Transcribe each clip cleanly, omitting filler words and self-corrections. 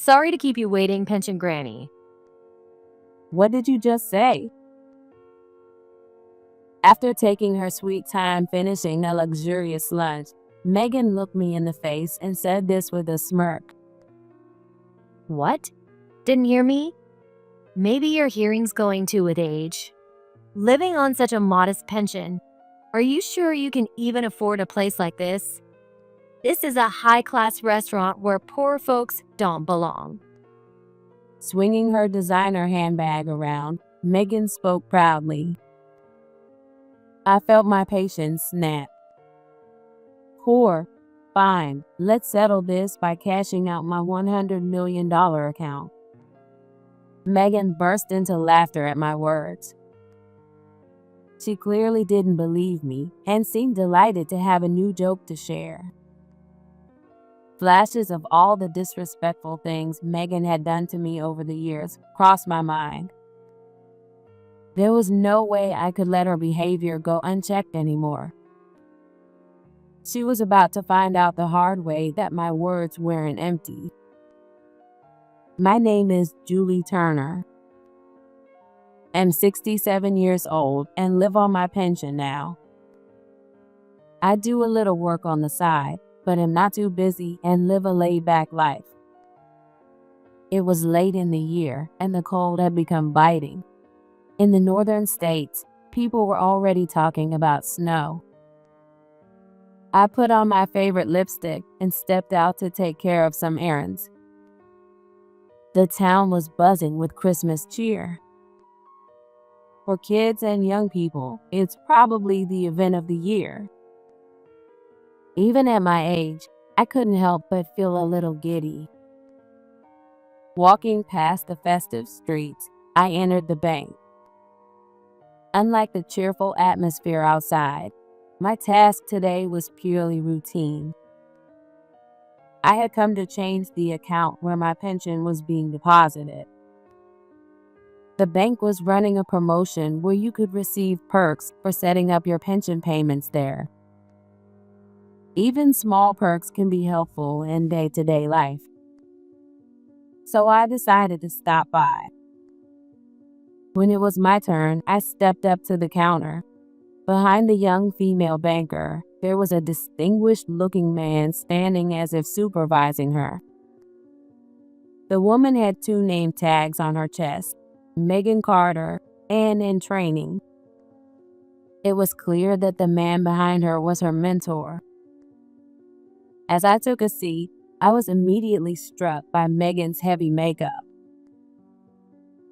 Sorry to keep you waiting, Pension Granny. What did you just say? After taking her sweet time finishing a luxurious lunch, Megan looked me in the face and said this with a smirk. What? Didn't hear me? Maybe your hearing's going too with age. Living on such a modest pension, are you sure you can even afford a place like this? This is a high-class restaurant where poor folks don't belong. Swinging her designer handbag around, Megan spoke proudly. I felt my patience snap. Poor. Fine, let's settle this by cashing out my $100 million account. Megan burst into laughter at my words. She clearly didn't believe me and seemed delighted to have a new joke to share. Flashes of all the disrespectful things Megan had done to me over the years crossed my mind. There was no way I could let her behavior go unchecked anymore. She was about to find out the hard way that my words weren't empty. My name is Julie Turner. I'm 67 years old and live on my pension now. I do a little work on the side, but am not too busy and live a laid-back life. It was late in the year and the cold had become biting. In the northern states, people were already talking about snow. I put on my favorite lipstick and stepped out to take care of some errands. The town was buzzing with Christmas cheer. For kids and young people, it's probably the event of the year. Even at my age, I couldn't help but feel a little giddy. Walking past the festive streets, I entered the bank. Unlike the cheerful atmosphere outside, my task today was purely routine. I had come to change the account where my pension was being deposited. The bank was running a promotion where you could receive perks for setting up your pension payments there. Even small perks can be helpful in day-to-day life. So I decided to stop by. When it was my turn, I stepped up to the counter. Behind the young female banker, there was a distinguished-looking man standing as if supervising her. The woman had 2 name tags on her chest, Megan Carter and in training. It was clear that the man behind her was her mentor. As I took a seat, I was immediately struck by Megan's heavy makeup.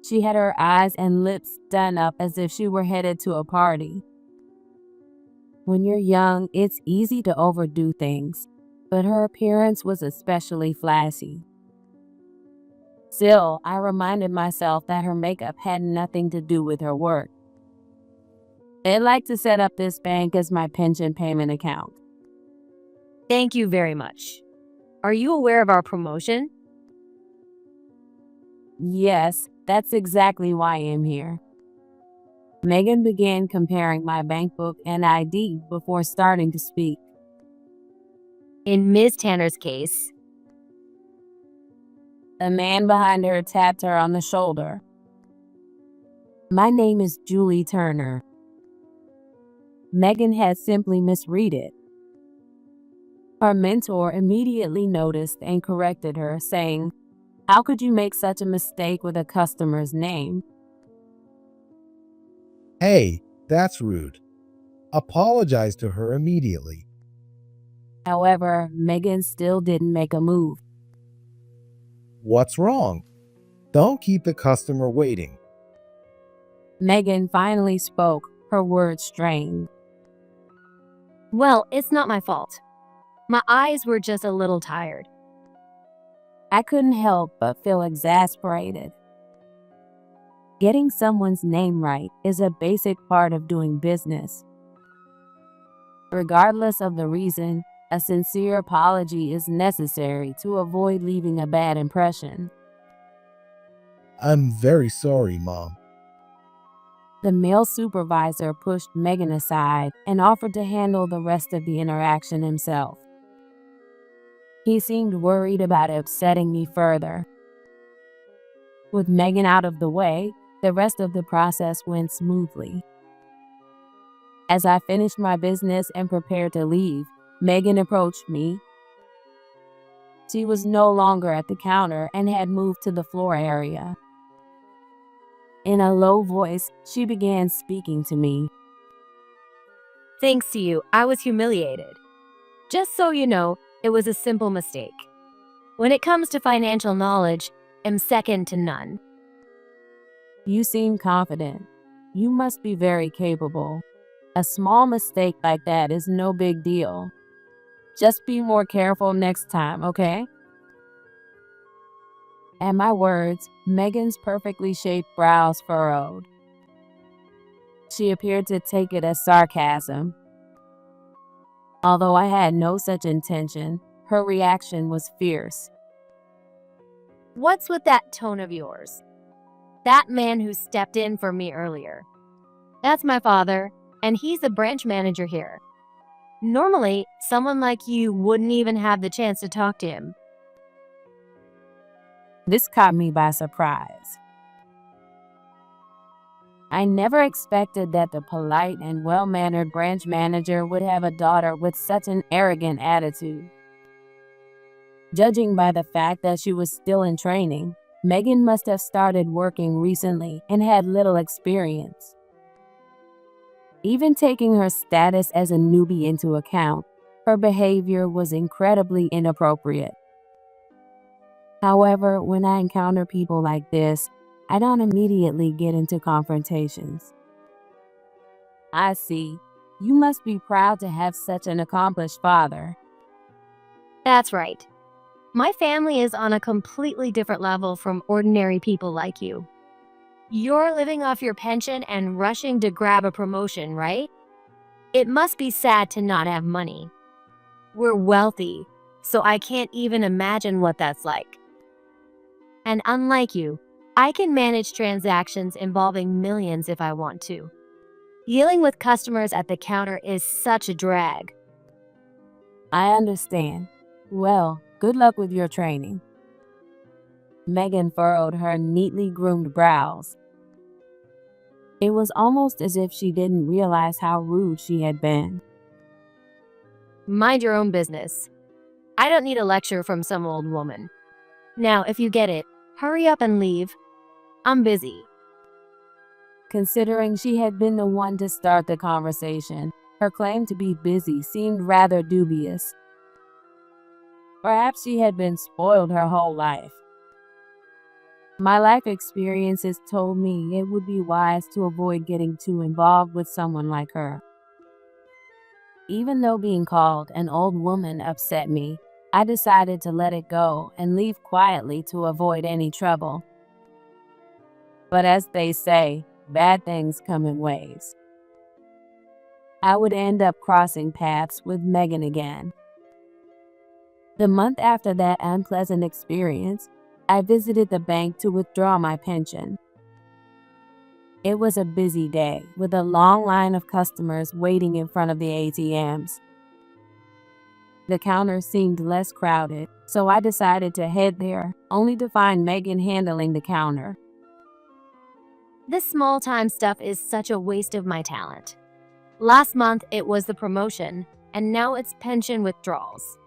She had her eyes and lips done up as if she were headed to a party. When you're young, it's easy to overdo things, but her appearance was especially flashy. Still, I reminded myself that her makeup had nothing to do with her work. I'd like to set up this bank as my pension payment account. Thank you very much. Are you aware of our promotion? Yes, that's exactly why I'm here. Megan began comparing my bank book and ID before starting to speak. In Ms. Tanner's case, The man behind her tapped her on the shoulder. My name is Julie Turner. Megan had simply misread it. Her mentor immediately noticed and corrected her, saying, "How could you make such a mistake with a customer's name?" Hey, that's rude. Apologize to her immediately. However, Megan still didn't make a move. What's wrong? Don't keep the customer waiting. Megan finally spoke, her words strained. well, it's not my fault. My eyes were just a little tired. I couldn't help but feel exasperated. Getting someone's name right is a basic part of doing business. Regardless of the reason, a sincere apology is necessary to avoid leaving a bad impression. I'm very sorry, Mom. The male supervisor pushed Megan aside and offered to handle the rest of the interaction himself. He seemed worried about upsetting me further, With Megan out of the way, the rest of the process went smoothly. As I finished my business and prepared to leave, Megan approached me. She was no longer at the counter and had moved to the floor area. In a low voice, she began speaking to me. Thanks to you, I was humiliated. Just so you know, it was a simple mistake. When it comes to financial knowledge, I'm second to none. You seem confident. You must be very capable. A small mistake like that is no big deal. Just be more careful next time, okay? At my words, Megan's perfectly shaped brows furrowed. She appeared to take it as sarcasm. Although I had no such intention, her reaction was fierce. What's with that tone of yours? That man who stepped in for me earlier. That's my father, and he's the branch manager here. Normally, someone like you wouldn't even have the chance to talk to him. This caught me by surprise. I never expected that the polite and well-mannered branch manager would have a daughter with such an arrogant attitude. Judging by the fact that she was still in training, Megan must have started working recently and had little experience. Even taking her status as a newbie into account, her behavior was incredibly inappropriate. However, when I encounter people like this, I don't immediately get into confrontations. I see. You must be proud to have such an accomplished father. That's right. My family is on a completely different level from ordinary people like you. You're living off your pension and rushing to grab a promotion, right? It must be sad to not have money. We're wealthy, so I can't even imagine what that's like. And unlike you, I can manage transactions involving millions if I want to. Dealing with customers at the counter is such a drag. I understand. Well, good luck with your training. Megan furrowed her neatly groomed brows. It was almost as if she didn't realize how rude she had been. Mind your own business. I don't need a lecture from some old woman. Now, if you get it, hurry up and leave. I'm busy. Considering she had been the one to start the conversation, her claim to be busy seemed rather dubious. Perhaps she had been spoiled her whole life. My life experiences told me it would be wise to avoid getting too involved with someone like her. Even though being called an old woman upset me, I decided to let it go and leave quietly to avoid any trouble. But as they say, bad things come in waves. I would end up crossing paths with Megan again. The month after that unpleasant experience, I visited the bank to withdraw my pension. It was a busy day, with a long line of customers waiting in front of the ATMs. The counter seemed less crowded, so I decided to head there, only to find Megan handling the counter. This small-time stuff is such a waste of my talent. Last month, it was the promotion, and now it's pension withdrawals.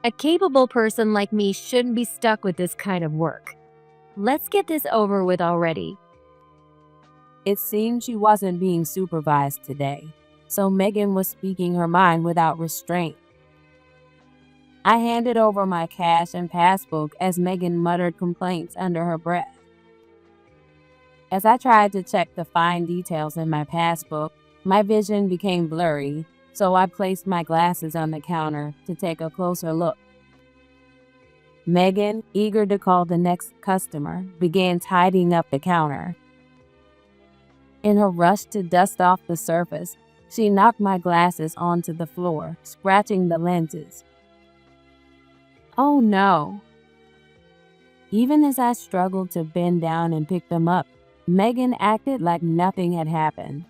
A capable person like me shouldn't be stuck with this kind of work. Let's get this over with already. It seemed she wasn't being supervised today, so Megan was speaking her mind without restraint. I handed over my cash and passbook as Megan muttered complaints under her breath. As I tried to check the fine details in my passbook, my vision became blurry, so I placed my glasses on the counter to take a closer look. Megan, eager to call the next customer, began tidying up the counter. In her rush to dust off the surface, she knocked my glasses onto the floor, scratching the lenses. Oh no! Even as I struggled to bend down and pick them up, Megan acted like nothing had happened.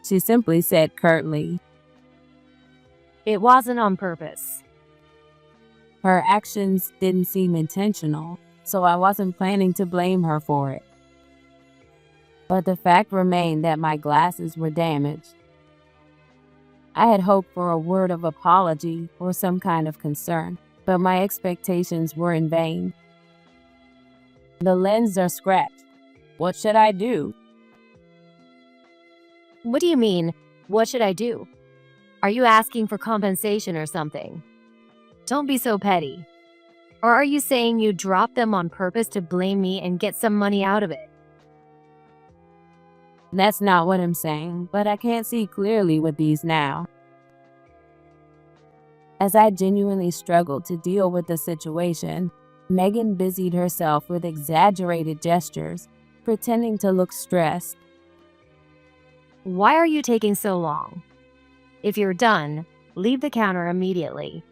She simply said curtly, It wasn't on purpose. her actions didn't seem intentional, so I wasn't planning to blame her for it. But the fact remained that my glasses were damaged. I had hoped for a word of apology or some kind of concern, but my expectations were in vain. The lenses are scratched. What should I do? What do you mean, what should I do? Are you asking for compensation or something? Don't be so petty. Or are you saying you dropped them on purpose to blame me and get some money out of it? That's not what I'm saying, but I can't see clearly with these now. As I genuinely struggled to deal with the situation, Megan busied herself with exaggerated gestures, pretending to look stressed. Why are you taking so long? If you're done, leave the counter immediately.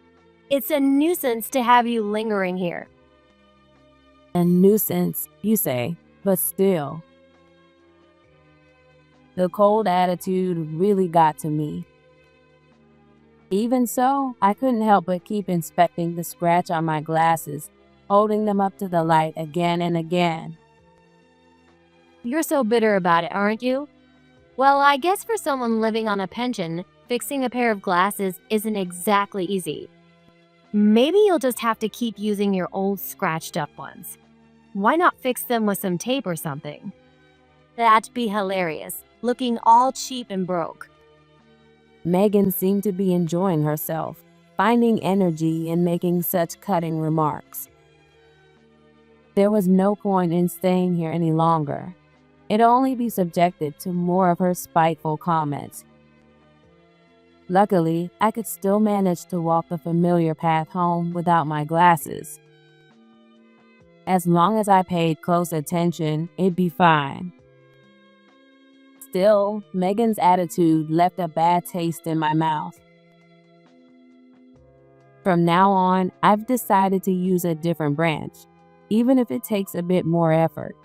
It's a nuisance to have you lingering here. A nuisance, you say, but still. The cold attitude really got to me. Even so, I couldn't help but keep inspecting the scratch on my glasses, holding them up to the light again and again. You're so bitter about it, aren't you? Well, I guess for someone living on a pension, fixing a pair of glasses isn't exactly easy. Maybe you'll just have to keep using your old scratched up ones. Why not fix them with some tape or something? That'd be hilarious, looking all cheap and broke. Megan seemed to be enjoying herself, finding energy in making such cutting remarks. There was no point in staying here any longer. It'd only be subjected to more of her spiteful comments. Luckily, I could still manage to walk the familiar path home without my glasses. As long as I paid close attention, it'd be fine. Still, Megan's attitude left a bad taste in my mouth. From now on, I've decided to use a different branch, even if it takes a bit more effort.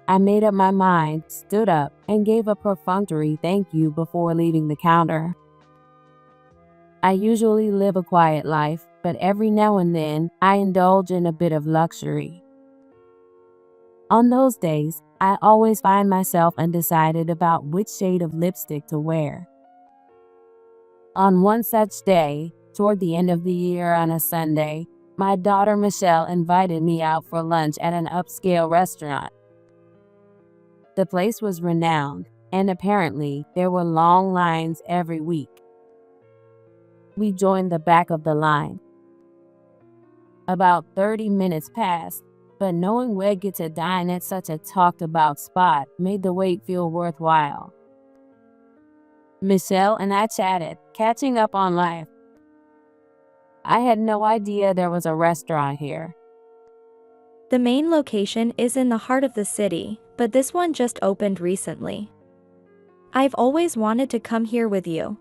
I made up my mind, stood up, and gave a perfunctory thank you before leaving the counter. I usually live a quiet life, but every now and then, I indulge in a bit of luxury. On those days, I always find myself undecided about which shade of lipstick to wear. On one such day, toward the end of the year on a Sunday, my daughter Michelle invited me out for lunch at an upscale restaurant. The place was renowned, and apparently there were long lines every week. We joined the back of the line. About 30 minutes passed, but knowing we'd get to dine at such a talked-about spot made the wait feel worthwhile. Michelle and I chatted, catching up on life. I had no idea there was a restaurant here. The main location is in the heart of the city, but this one just opened recently. I've always wanted to come here with you.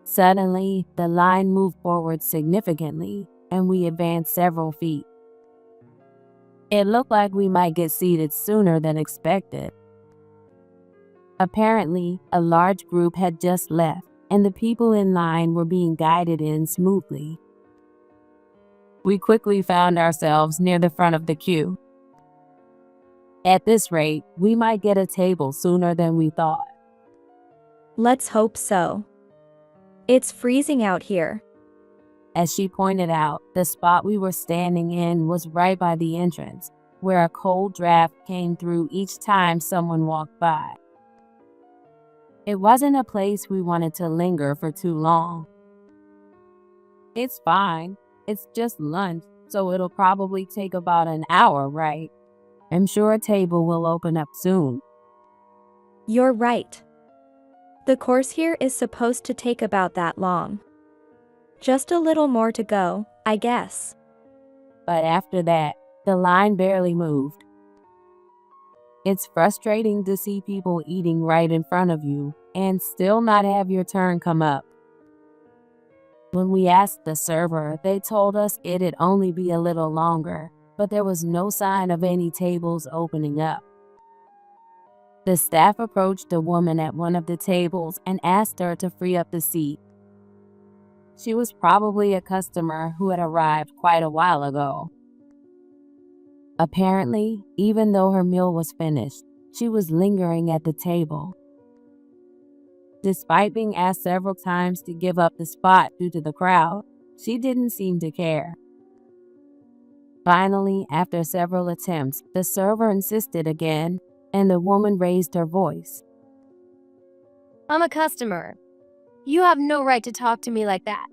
Suddenly, the line moved forward significantly, and we advanced several feet. It looked like we might get seated sooner than expected. Apparently, a large group had just left, and the people in line were being guided in smoothly. We quickly found ourselves near the front of the queue. At this rate, we might get a table sooner than we thought. Let's hope so. It's freezing out here. As she pointed out, the spot we were standing in was right by the entrance, where a cold draft came through each time someone walked by. It wasn't a place we wanted to linger for too long. It's fine. It's just lunch, so it'll probably take about an hour, right? I'm sure a table will open up soon. You're right. The course here is supposed to take about that long. Just a little more to go, I guess. But after that, the line barely moved. It's frustrating to see people eating right in front of you and still not have your turn come up. When we asked the server, they told us it'd only be a little longer, but there was no sign of any tables opening up. The staff approached a woman at one of the tables and asked her to free up the seat. She was probably a customer who had arrived quite a while ago. Apparently, even though her meal was finished, she was lingering at the table. Despite being asked several times to give up the spot due to the crowd, she didn't seem to care. Finally, after several attempts, the server insisted again, and the woman raised her voice. I'm a customer. You have no right to talk to me like that.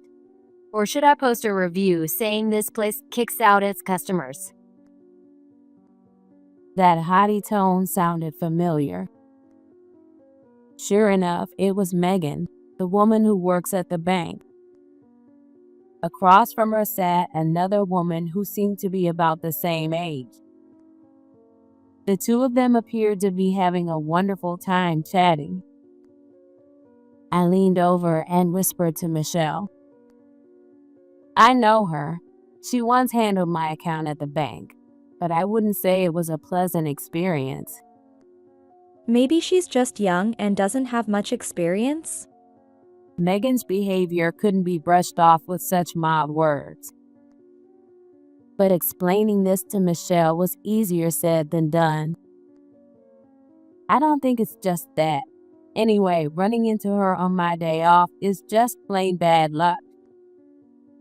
Or should I post a review saying this place kicks out its customers? That haughty tone sounded familiar. Sure enough, it was Megan, the woman who works at the bank. Across from her sat another woman who seemed to be about the same age. The two of them appeared to be having a wonderful time chatting. I leaned over and whispered to Michelle. I know her. She once handled my account at the bank, but I wouldn't say it was a pleasant experience. Maybe she's just young and doesn't have much experience? Megan's behavior couldn't be brushed off with such mild words. But explaining this to Michelle was easier said than done. I don't think it's just that. Anyway, running into her on my day off is just plain bad luck.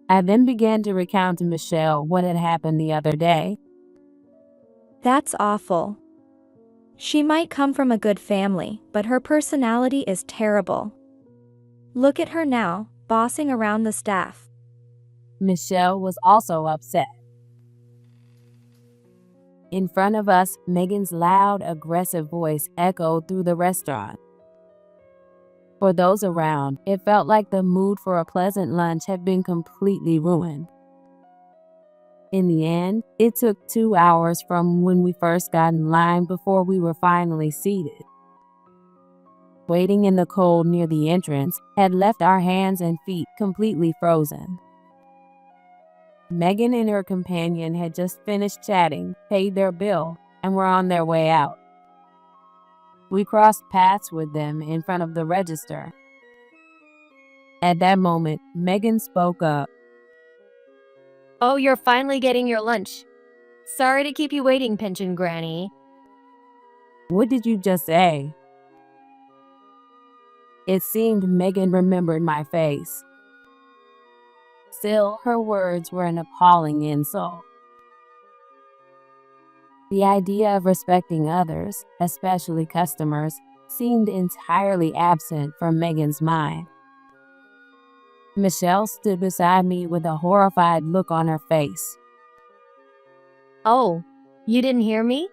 I then began to recount to Michelle what had happened the other day. That's awful. She might come from a good family, but her personality is terrible. Look at her now, bossing around the staff. Michelle was also upset. In front of us, Megan's loud, aggressive voice echoed through the restaurant. For those around, it felt like the mood for a pleasant lunch had been completely ruined. In the end, it took 2 hours from when we first got in line before we were finally seated. Waiting in the cold near the entrance had left our hands and feet completely frozen. Megan and her companion had just finished chatting, paid their bill, and were on their way out. We crossed paths with them in front of the register. At that moment, Megan spoke up. Oh, you're finally getting your lunch. Sorry to keep you waiting, pension granny. What did you just say? It seemed Megan remembered my face. Still, her words were an appalling insult. The idea of respecting others, especially customers, seemed entirely absent from Megan's mind. Michelle stood beside me with a horrified look on her face. Oh, you didn't hear me?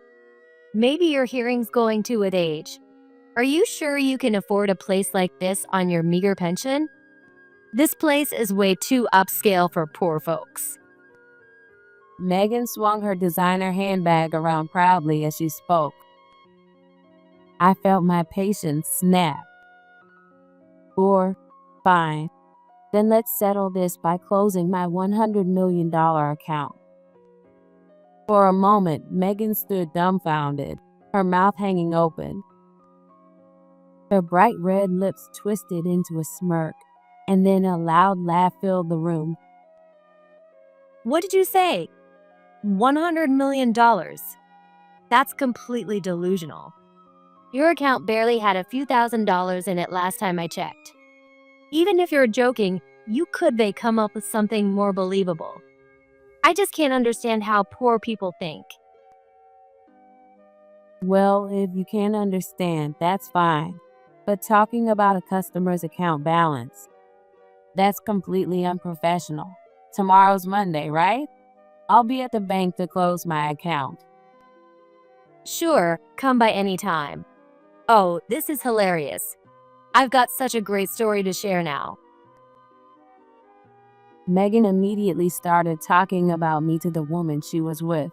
Maybe your hearing's going too with age. Are you sure you can afford a place like this on your meager pension? This place is way too upscale for poor folks. Megan swung her designer handbag around proudly as she spoke. I felt my patience snap. Or, fine, then let's settle this by closing my $100 million account. For a moment, Megan stood dumbfounded, her mouth hanging open. Her bright red lips twisted into a smirk, and then a loud laugh filled the room. What did you say? $100 million. That's completely delusional. Your account barely had a few $1,000s in it last time I checked. Even if you're joking, you could come up with something more believable. I just can't understand how poor people think. Well, if you can't understand, that's fine. But talking about a customer's account balance, that's completely unprofessional. Tomorrow's Monday, right? I'll be at the bank to close my account. Sure, come by any time. Oh, this is hilarious. I've got such a great story to share now. Megan immediately started talking about me to the woman she was with.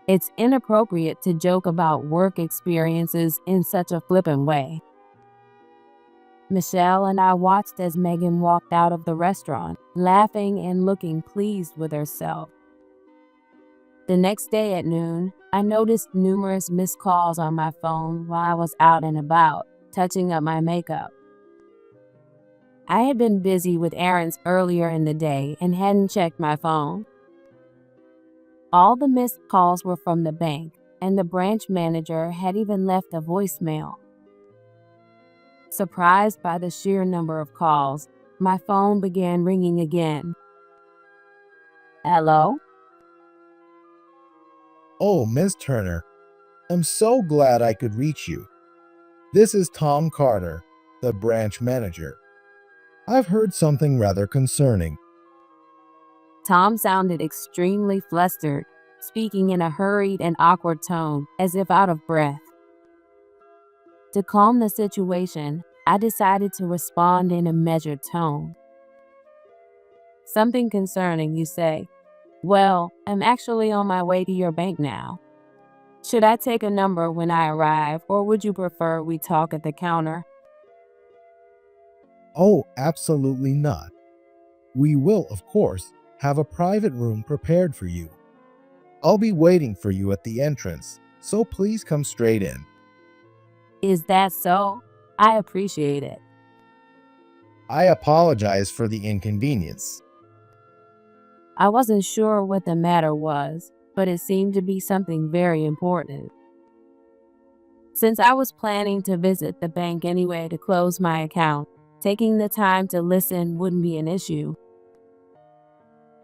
It's inappropriate to joke about work experiences in such a flippant way. Michelle and I watched as Megan walked out of the restaurant, laughing and looking pleased with herself. The next day at noon, I noticed numerous missed calls on my phone while I was out and about, touching up my makeup. I had been busy with errands earlier in the day and hadn't checked my phone. All the missed calls were from the bank, and the branch manager had even left a voicemail. Surprised by the sheer number of calls, my phone began ringing again. Hello? Oh, Miss Turner, I'm so glad I could reach you. This is Tom Carter, the branch manager. I've heard something rather concerning. Tom sounded extremely flustered, speaking in a hurried and awkward tone, as if out of breath. To calm the situation, I decided to respond in a measured tone. Something concerning, you say? Well, I'm actually on my way to your bank now. Should I take a number when I arrive, or would you prefer we talk at the counter? Oh, absolutely not. We will, of course, have a private room prepared for you. I'll be waiting for you at the entrance, so please come straight in. Is that so? I appreciate it. I apologize for the inconvenience. I wasn't sure what the matter was, but it seemed to be something very important. Since I was planning to visit the bank anyway to close my account, taking the time to listen wouldn't be an issue.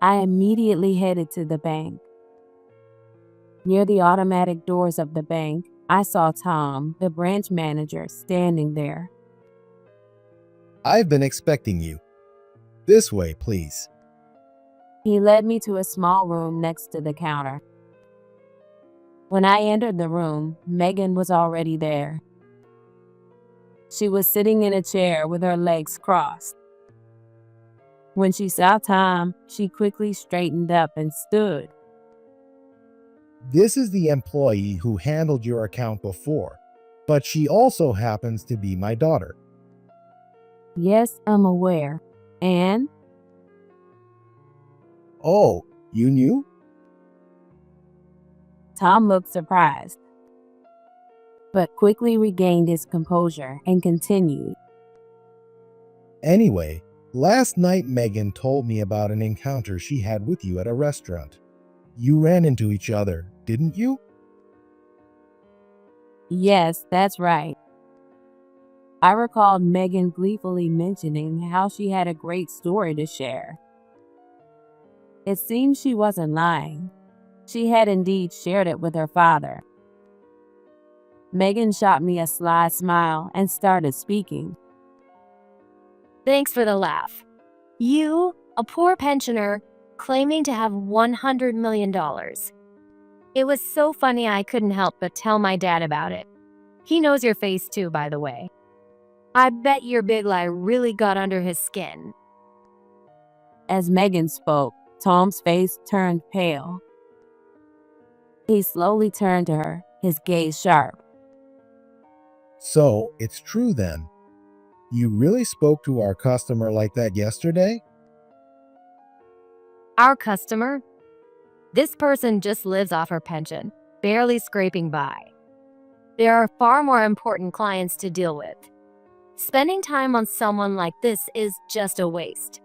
I immediately headed to the bank. Near the automatic doors of the bank, I saw Tom, the branch manager, standing there. I've been expecting you. This way, please. He led me to a small room next to the counter. When I entered the room, Megan was already there. She was sitting in a chair with her legs crossed. When she saw Tom, she quickly straightened up and stood. This is the employee who handled your account before, but she also happens to be my daughter. Yes, I'm aware. And? Oh, you knew? Tom looked surprised, but quickly regained his composure and continued. Anyway, last night Megan told me about an encounter she had with you at a restaurant. You ran into each other, didn't you? Yes, that's right. I recalled Megan gleefully mentioning how she had a great story to share. It seemed she wasn't lying. She had indeed shared it with her father. Megan shot me a sly smile and started speaking. Thanks for the laugh. You, a poor pensioner, claiming to have $100 million. It was so funny I couldn't help but tell my dad about it. He knows your face too, by the way. I bet your big lie really got under his skin. As Megan spoke, Tom's face turned pale. He slowly turned to her, his gaze sharp. So, it's true then. You really spoke to our customer like that yesterday? Our customer? This person just lives off her pension, barely scraping by. There are far more important clients to deal with. Spending time on someone like this is just a waste.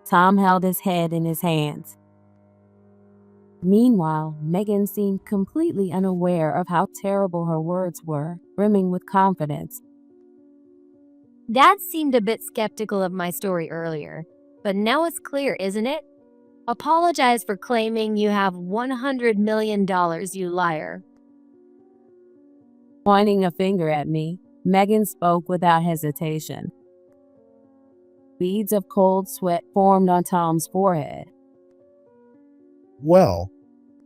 Tom held his head in his hands. Meanwhile, Megan seemed completely unaware of how terrible her words were, brimming with confidence. Dad seemed a bit skeptical of my story earlier, but now it's clear, isn't it? Apologize for claiming you have $100 million, you liar. Pointing a finger at me, Megan spoke without hesitation. Beads of cold sweat formed on Tom's forehead. Well,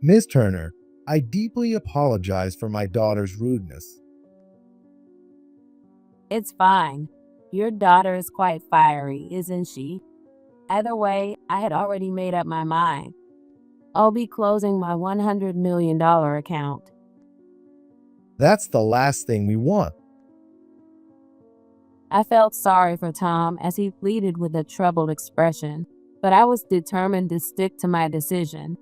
Miss Turner, I deeply apologize for my daughter's rudeness. It's fine. Your daughter is quite fiery, isn't she? Either way, I had already made up my mind. I'll be closing my $100 million account. That's the last thing we want. I felt sorry for Tom as he pleaded with a troubled expression, but I was determined to stick to my decision.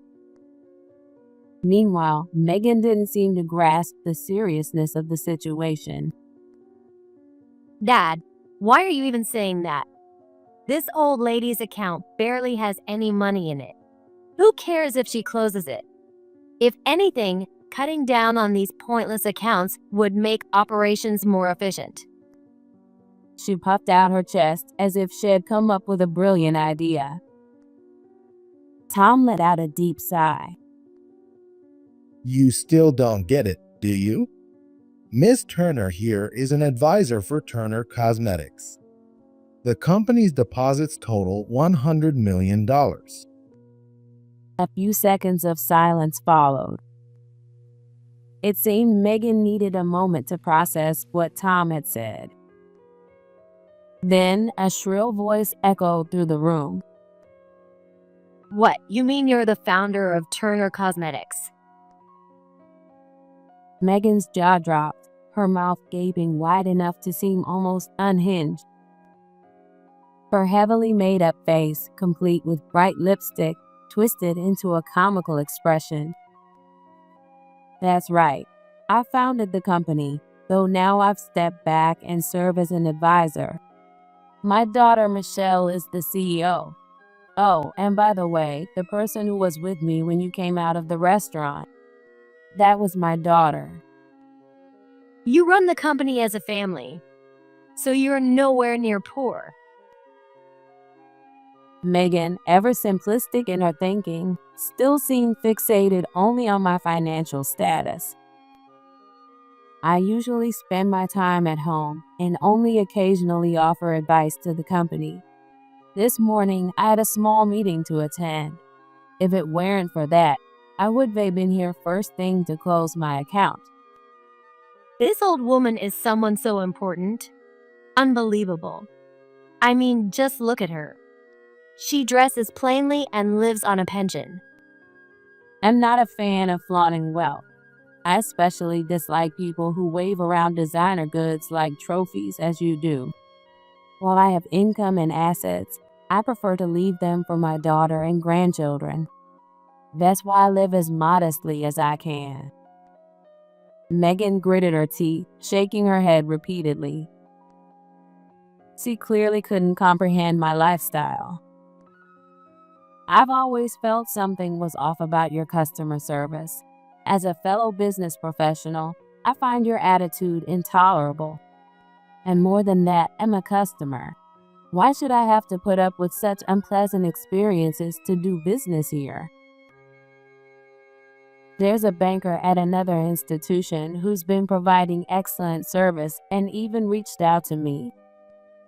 Meanwhile, Megan didn't seem to grasp the seriousness of the situation. Dad, why are you even saying that? This old lady's account barely has any money in it. Who cares if she closes it? If anything, cutting down on these pointless accounts would make operations more efficient. She puffed out her chest as if she had come up with a brilliant idea. Tom let out a deep sigh. You still don't get it, do you? Miss Turner here is an advisor for Turner Cosmetics. The company's deposits total $100 million. A few seconds of silence followed. It seemed Megan needed a moment to process what Tom had said. Then a shrill voice echoed through the room. What, you mean you're the founder of Turner Cosmetics? Megan's jaw dropped, her mouth gaping wide enough to seem almost unhinged. Her heavily made-up face, complete with bright lipstick, twisted into a comical expression. That's right. I founded the company, though now I've stepped back and serve as an advisor. My daughter Michelle is the CEO. Oh, and by the way, the person who was with me when you came out of the restaurant, that was my daughter. You run the company as a family, so you're nowhere near poor. Megan, ever simplistic in her thinking, still seemed fixated only on my financial status. I usually spend my time at home and only occasionally offer advice to the company. This morning, I had a small meeting to attend. If it weren't for that, I would have been here first thing to close my account. This old woman is someone so important. Unbelievable. I mean, just look at her. She dresses plainly and lives on a pension. I'm not a fan of flaunting wealth. I especially dislike people who wave around designer goods like trophies as you do. While I have income and assets, I prefer to leave them for my daughter and grandchildren. That's why I live as modestly as I can. Megan gritted her teeth, shaking her head repeatedly. She clearly couldn't comprehend my lifestyle. I've always felt something was off about your customer service. As a fellow business professional, I find your attitude intolerable. And more than that, I'm a customer. Why should I have to put up with such unpleasant experiences to do business here? There's a banker at another institution who's been providing excellent service and even reached out to me.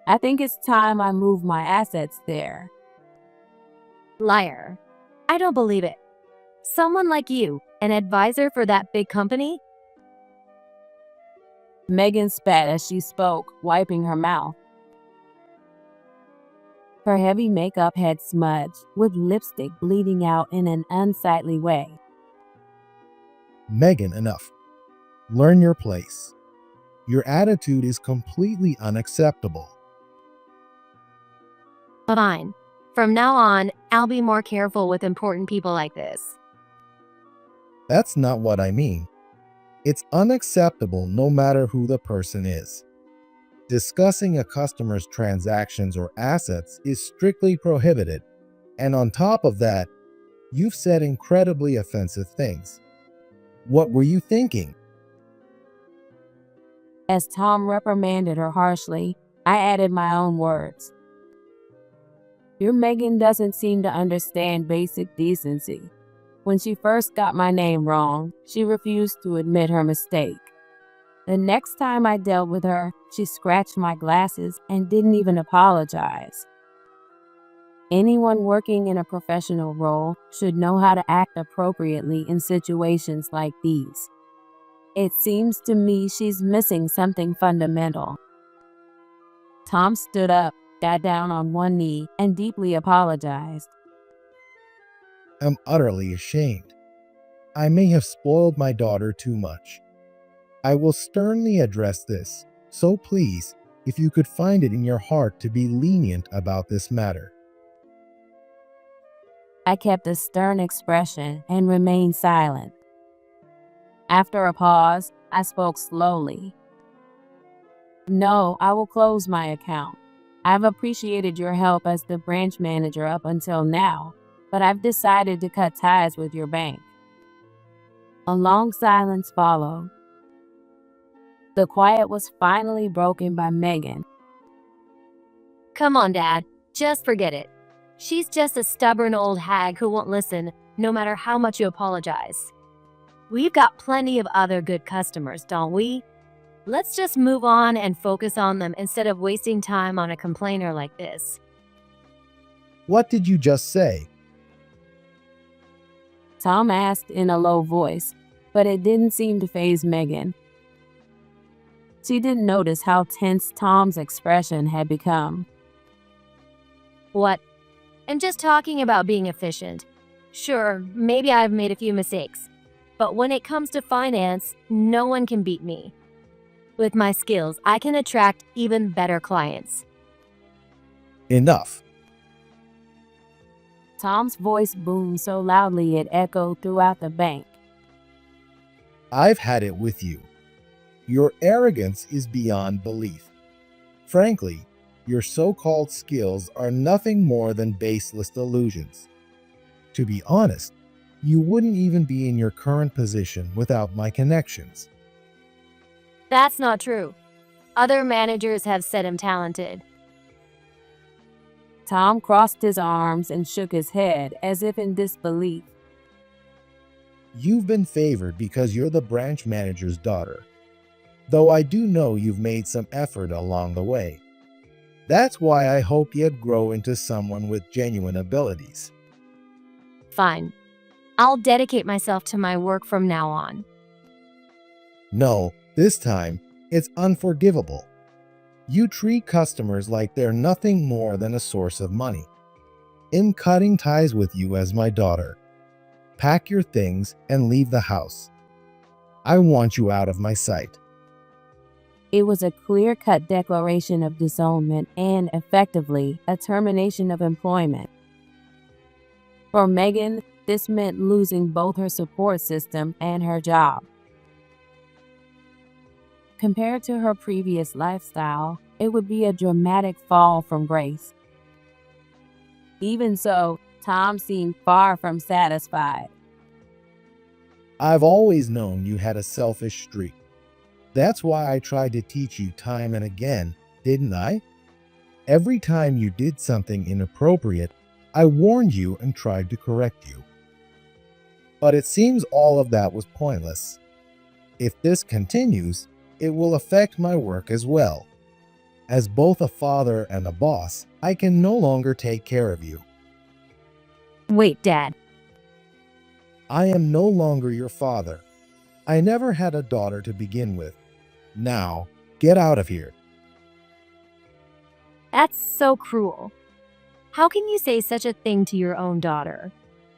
I think it's time I move my assets there. Liar. I don't believe it. Someone like you, an advisor for that big company? Megan spat as she spoke, wiping her mouth. Her heavy makeup had smudged, with lipstick bleeding out in an unsightly way. Megan, enough. Learn your place. Your attitude is completely unacceptable. Fine. From now on, I'll be more careful with important people like this. That's not what I mean. It's unacceptable no matter who the person is. Discussing a customer's transactions or assets is strictly prohibited. And on top of that, you've said incredibly offensive things. What were you thinking? As Tom reprimanded her harshly, I added my own words. Your Megan doesn't seem to understand basic decency. When she first got my name wrong, she refused to admit her mistake. The next time I dealt with her, she scratched my glasses and didn't even apologize. Anyone working in a professional role should know how to act appropriately in situations like these. It seems to me she's missing something fundamental. Tom stood up, got down on one knee, and deeply apologized. I'm utterly ashamed. I may have spoiled my daughter too much. I will sternly address this, so please, if you could find it in your heart to be lenient about this matter. I kept a stern expression and remained silent. After a pause, I spoke slowly. No, I will close my account. I've appreciated your help as the branch manager up until now, but I've decided to cut ties with your bank." A long silence followed. The quiet was finally broken by Megan. Come on, Dad. Just forget it. She's just a stubborn old hag who won't listen, no matter how much you apologize. We've got plenty of other good customers, don't we? Let's just move on and focus on them instead of wasting time on a complainer like this. What did you just say? Tom asked in a low voice, but it didn't seem to faze Megan. She didn't notice how tense Tom's expression had become. What? I'm just talking about being efficient. Sure, maybe I've made a few mistakes, but when it comes to finance, no one can beat me. With my skills, I can attract even better clients. Enough. Tom's voice boomed so loudly it echoed throughout the bank. I've had it with you. Your arrogance is beyond belief. Frankly, your so-called skills are nothing more than baseless illusions. To be honest, you wouldn't even be in your current position without my connections. That's not true. Other managers have said I'm talented. Tom crossed his arms and shook his head as if in disbelief. You've been favored because you're the branch manager's daughter, though I do know you've made some effort along the way. That's why I hope you'd grow into someone with genuine abilities. Fine. I'll dedicate myself to my work from now on. No, this time, it's unforgivable. You treat customers like they're nothing more than a source of money. I'm cutting ties with you as my daughter. Pack your things and leave the house. I want you out of my sight. It was a clear-cut declaration of disownment and, effectively, a termination of employment. For Megan, this meant losing both her support system and her job. Compared to her previous lifestyle, it would be a dramatic fall from grace. Even so, Tom seemed far from satisfied. I've always known you had a selfish streak. That's why I tried to teach you time and again, didn't I? Every time you did something inappropriate, I warned you and tried to correct you. But it seems all of that was pointless. If this continues, it will affect my work as well. As both a father and a boss, I can no longer take care of you. Wait, Dad. I am no longer your father. I never had a daughter to begin with. Now, get out of here. That's so cruel. How can you say such a thing to your own daughter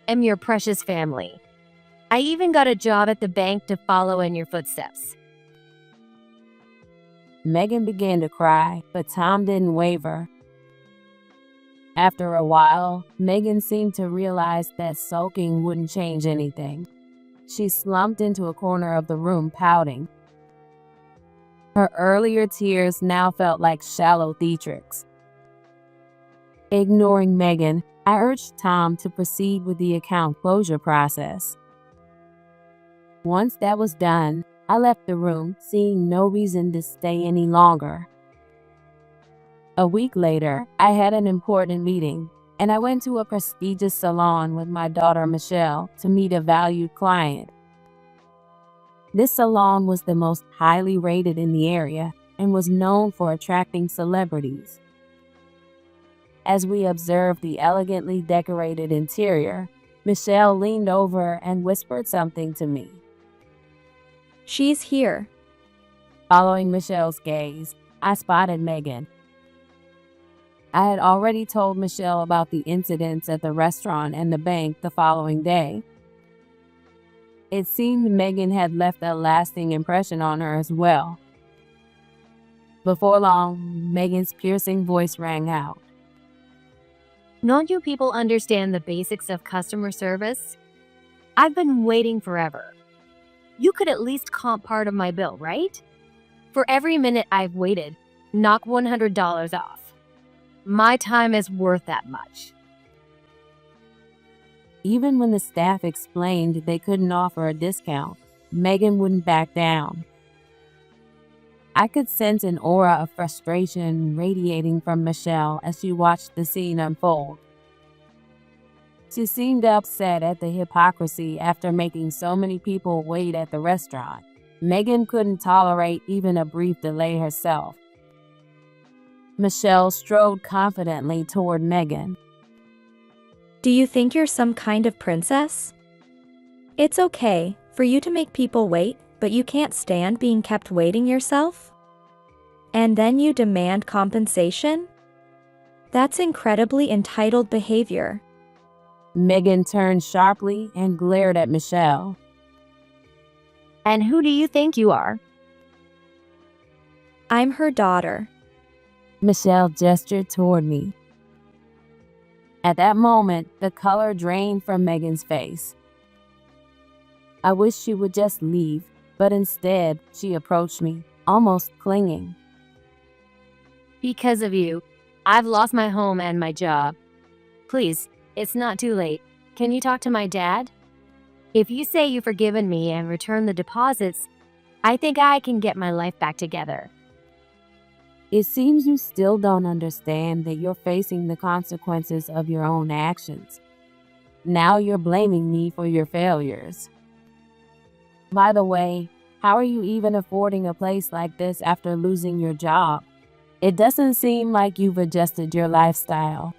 and your precious family? I even got a job at the bank to follow in your footsteps. Megan began to cry, but Tom didn't waver. After a while, Megan seemed to realize that sulking wouldn't change anything. She slumped into a corner of the room, pouting. Her earlier tears now felt like shallow theatrics. Ignoring Megan, I urged Tom to proceed with the account closure process. Once that was done, I left the room, seeing no reason to stay any longer. A week later, I had an important meeting, and I went to a prestigious salon with my daughter Michelle to meet a valued client. This salon was the most highly rated in the area and was known for attracting celebrities. As we observed the elegantly decorated interior, Michelle leaned over and whispered something to me. She's here. Following Michelle's gaze, I spotted Megan. I had already told Michelle about the incidents at the restaurant and the bank the following day. It seemed Megan had left a lasting impression on her as well. Before long, Megan's piercing voice rang out. Don't you people understand the basics of customer service? I've been waiting forever. You could at least comp part of my bill, right? For every minute I've waited, knock $100 off. My time is worth that much. Even when the staff explained they couldn't offer a discount, Megan wouldn't back down. I could sense an aura of frustration radiating from Michelle as she watched the scene unfold. She seemed upset at the hypocrisy after making so many people wait at the restaurant. Megan couldn't tolerate even a brief delay herself. Michelle strode confidently toward Megan. Do you think you're some kind of princess? It's okay for you to make people wait, but you can't stand being kept waiting yourself? And then you demand compensation? That's incredibly entitled behavior. Megan turned sharply and glared at Michelle. And who do you think you are? I'm her daughter. Michelle gestured toward me. At that moment, the color drained from Megan's face. I wish she would just leave, but instead, she approached me, almost clinging. Because of you, I've lost my home and my job. Please, it's not too late. Can you talk to my dad? If you say you've forgiven me and return the deposits, I think I can get my life back together. It seems you still don't understand that you're facing the consequences of your own actions. Now you're blaming me for your failures. By the way, how are you even affording a place like this after losing your job? It doesn't seem like you've adjusted your lifestyle.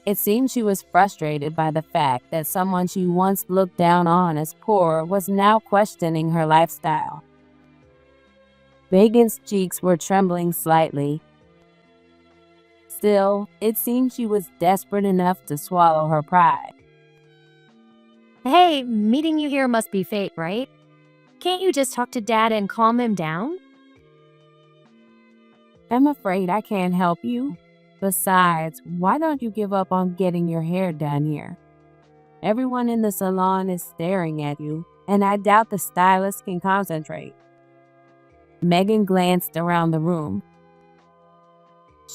It seems she was frustrated by the fact that someone she once looked down on as poor was now questioning her lifestyle. Megan's cheeks were trembling slightly. Still, it seemed she was desperate enough to swallow her pride. Hey, meeting you here must be fate, right? Can't you just talk to Dad and calm him down? I'm afraid I can't help you. Besides, why don't you give up on getting your hair done here? Everyone in the salon is staring at you, and I doubt the stylist can concentrate. Megan glanced around the room.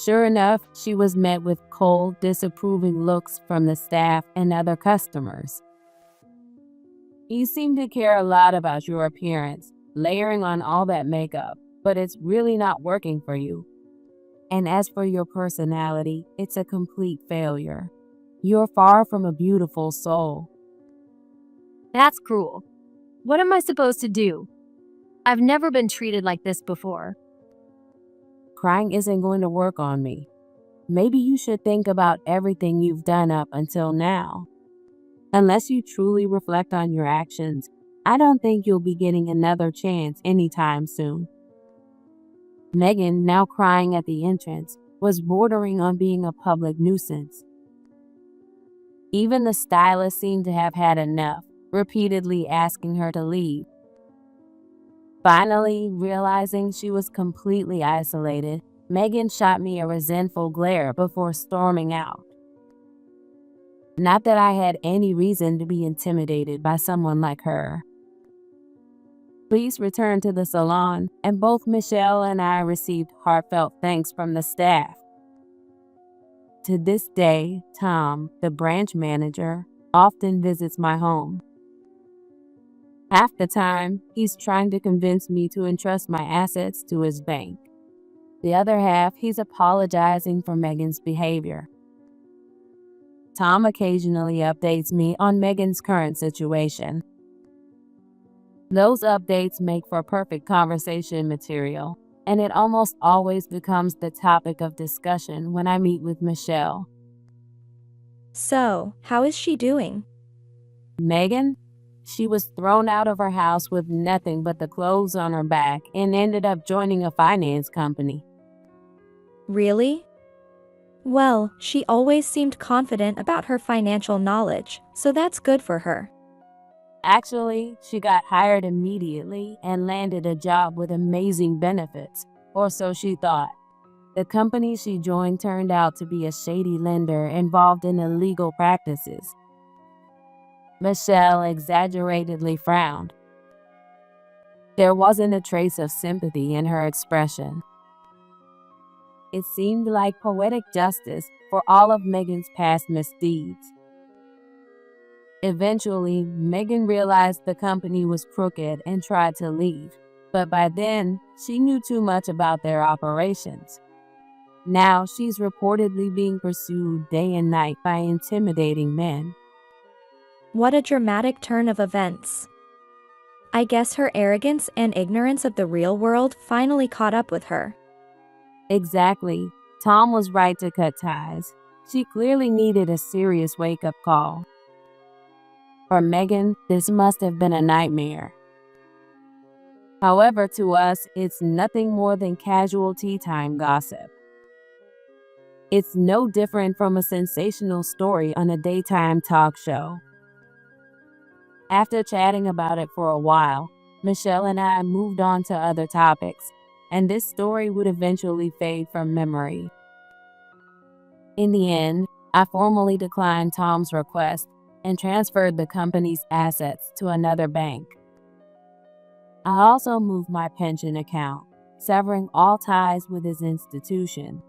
Sure enough, she was met with cold, disapproving looks from the staff and other customers. You seem to care a lot about your appearance, layering on all that makeup, but it's really not working for you. And as for your personality, it's a complete failure. You're far from a beautiful soul. That's cruel. What am I supposed to do? I've never been treated like this before. Crying isn't going to work on me. Maybe you should think about everything you've done up until now. Unless you truly reflect on your actions, I don't think you'll be getting another chance anytime soon. Megan, now crying at the entrance, was bordering on being a public nuisance. Even the stylist seemed to have had enough, repeatedly asking her to leave. Finally, realizing she was completely isolated, Megan shot me a resentful glare before storming out. Not that I had any reason to be intimidated by someone like her. Please return to the salon, and both Michelle and I received heartfelt thanks from the staff. To this day, Tom, the branch manager, often visits my home. Half the time, he's trying to convince me to entrust my assets to his bank. The other half, he's apologizing for Megan's behavior. Tom occasionally updates me on Megan's current situation. Those updates make for perfect conversation material, and it almost always becomes the topic of discussion when I meet with Michelle. So, how is she doing? Megan? She was thrown out of her house with nothing but the clothes on her back and ended up joining a finance company. Really? Well, she always seemed confident about her financial knowledge, so that's good for her. Actually, she got hired immediately and landed a job with amazing benefits, or so she thought. The company she joined turned out to be a shady lender involved in illegal practices. Michelle exaggeratedly frowned. There wasn't a trace of sympathy in her expression. It seemed like poetic justice for all of Megan's past misdeeds. Eventually, Megan realized the company was crooked and tried to leave, but by then, she knew too much about their operations. Now, she's reportedly being pursued day and night by intimidating men. What a dramatic turn of events. I guess her arrogance and ignorance of the real world finally caught up with her. Exactly. Tom was right to cut ties. She clearly needed a serious wake-up call. For Megan, this must have been a nightmare. However, to us, it's nothing more than casual tea time gossip. It's no different from a sensational story on a daytime talk show. After chatting about it for a while, Michelle and I moved on to other topics, and this story would eventually fade from memory. In the end, I formally declined Tom's request and transferred the company's assets to another bank. I also moved my pension account, severing all ties with his institution.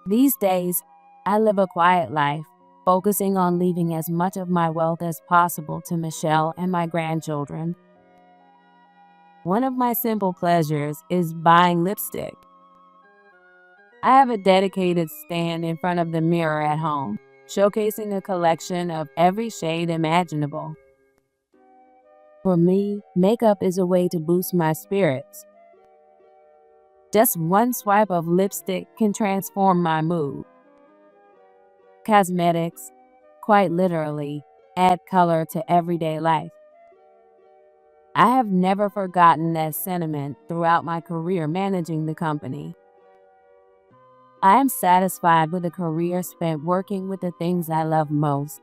These days, I live a quiet life, focusing on leaving as much of my wealth as possible to Michelle and my grandchildren. One of my simple pleasures is buying lipstick. I have a dedicated stand in front of the mirror at home, showcasing a collection of every shade imaginable. For me, makeup is a way to boost my spirits. Just one swipe of lipstick can transform my mood. Cosmetics, quite literally, add color to everyday life. I have never forgotten that sentiment throughout my career managing the company. I am satisfied with a career spent working with the things I love most.